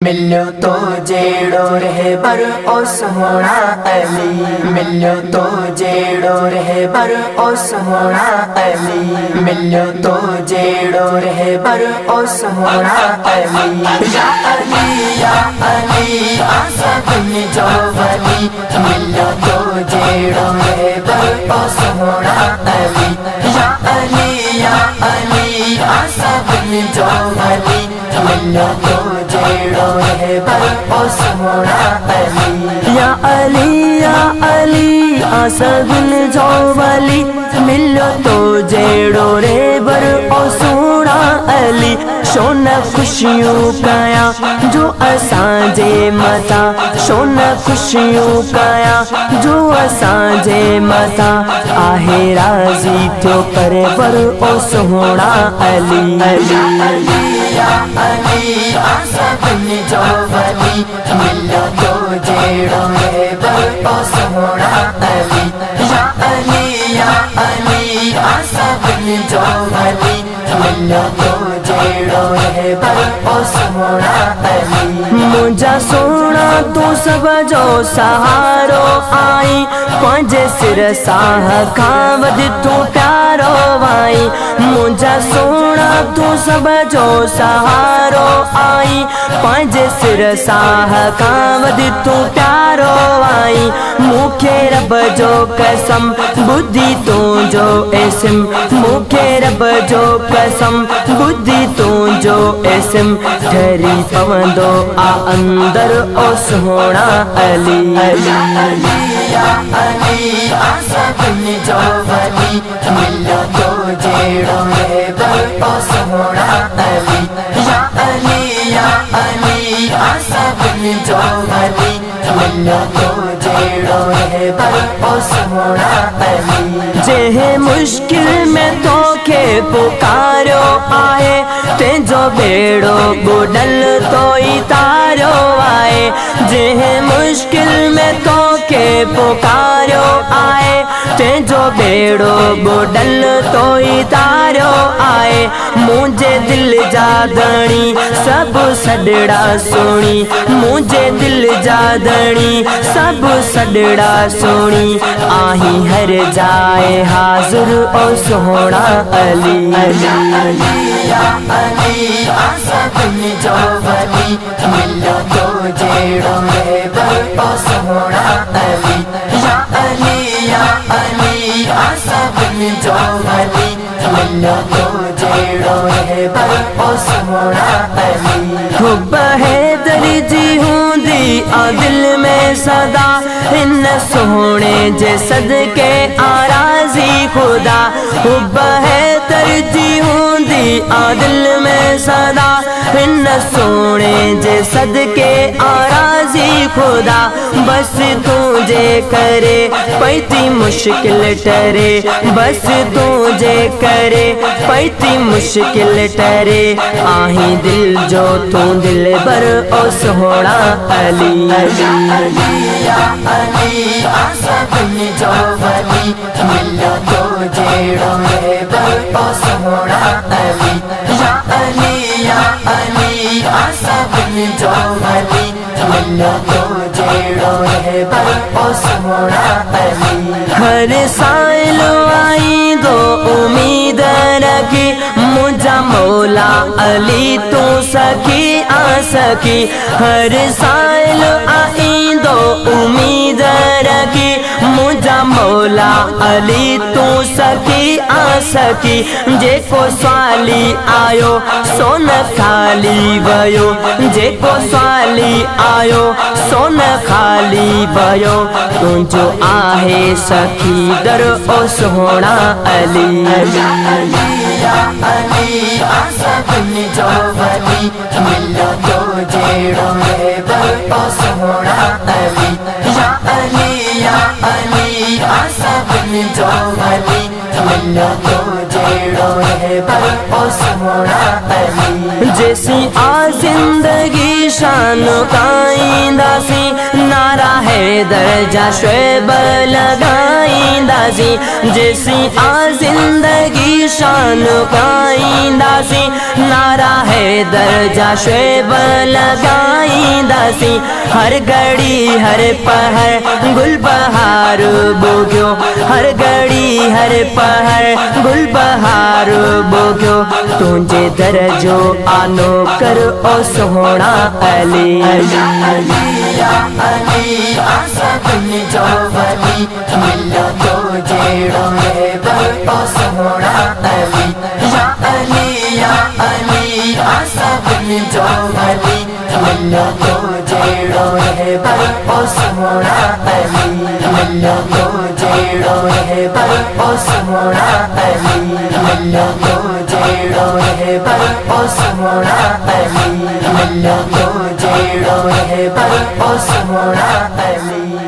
मिलो तो जेड़ो रहे बर ओ सोहना अली। मिलो तो जेड़ो रहे बर ओ सोहना अली। मिलो तो जेड़ो रहे बर ओ सोहना अली। या अली आसा बिन जो वली। मिलो तो जेड़ो रहे बर ओ सोहना अली। या अली आसा बिन जो वली। मिलो तो जेड़ो रहे बर ओ सोहना अली। या अली आसा बिन जो वली। मिलो तो जेड़ो रे बर ओ सोहना अली। शोन खुशियों कया जो असांजे मथा। शोन खुशियों कया जो असांजे मथा। आहे राज़ी थियो करे बर ओ सोहना अली। या अली आसा बिन जो वली। मिलो तो जेड़ो रहे बर ओ सोहना अली। या अली आसा बिन जो वली। मिलो तो जेड़ो रहे बर ओ सोहना अली। मुझा सोना तू सब जो सहारो आई। पंहिंजे सिर साह खां वधि तू प्यारो आई। मुझा सोना तू सब जो सहारो आई। पंहिंजे सिर साह खां वधि तू प्यारो आई। मूंखे रब जो कसम बुद्धि तुंहिंजो इस्म। मूंखे रब जो कसम बुद्धि तुंहिंजो इस्म। ठरी पवंदो आ अंदर ओ सोहना अली। या अली आसा बिन जो वली। मिलो तो जेड़ो रहे बर ओ सोहना अली। या अली आसा बिन जो वली। मिलो तो जेड़ो रहे बर ओ सोहना अली। जेहे मुश्किल में तोखे पुकारो आए। तेजो बेड़ो बुडल तो ही तारो आए। जेहे मुश्किल में तोखे पुकारो आए। तेजो बेड़ो बुडल तो ही तारो आए। मुझे दिल जादणी सब सडड़ा सुनी। मुझे दिल जादणी सब सडड़ा सुनी। आही हर जाए हाजुर ओ सोहना अली। या अली आसा बिन जो वली। मिलो तो जेड़ो रहे बर ओ सोहना अली। या अली आसा बिन जो वली। मिलो तो जेड़ो रहे बर ओ सोहना अली। हुब हैदरी जी हूंदी आ दिल में सदा। हिन सोहणे जे सदके आराज़ी खुदा। हुब हैदर जी हूंदी आ दिल में सदा। हिन सोहणे जे सदके आराज़ी खुदा। बस तुझे करे पैती मुश्किल टरे। बस तुझे करे पैती मुश्किल टरे। आही दिल जो तू दिल बर ओ सोहना अली। या अली आसा बिन जो वली। मिलो तो जेड़ो रहे बर ओ सोहना अली। या अली आसा बिन जो वली। मिलो तो जेड़ो रहे बर ओ सोहना अली। हर साइल आई दो उम्मीद रखी। मुझा मौला अली तू सखी आ सकी। हर साइल आई दो उम्मीद रखी। मुझा मौला अली तू सखी आ सकी। जेको स्वाली आयो सोन खाली वयो। जेको स्वाली आयो सोन खाली वयो। तुझो आहे सखी दर ओ सोहना अली। या अली आसा बिन जो वली। मिलो तो जेड़ो रहे बर ओ सोहना अली। या अली आसा बिन जो वली। मिलो तो जेड़ो रहे बर ओ सोहना अली। जैसी आ जिंदगी शान काईंदासी। ना नारा है दर्जा शुएब लगाईंदासी जैसी आ जिंदगी शान पाईंदासी नारा है दर्जा शुएब लगाईंदासी हर घड़ी हर पहर गुल बहार बोग्यो हर घड़ी हर पहर गुल बहार बोग्यो तुझे दरजो आनो कर ओ सोहना अली या अली आसबिन जो वली मिलो तो जेड़ो रे बर ओ सोहना अली या अली आसबिन जो वली मिलो तो जेड़ो रे बर ओ सोहना अली मिलो तो जेड़ो रे बर ओ सोहना अली मिलो तो जेड़ो रे बर ओ सोहना अली मिलो तो जेड़ो रे बर ओ सोहना अली।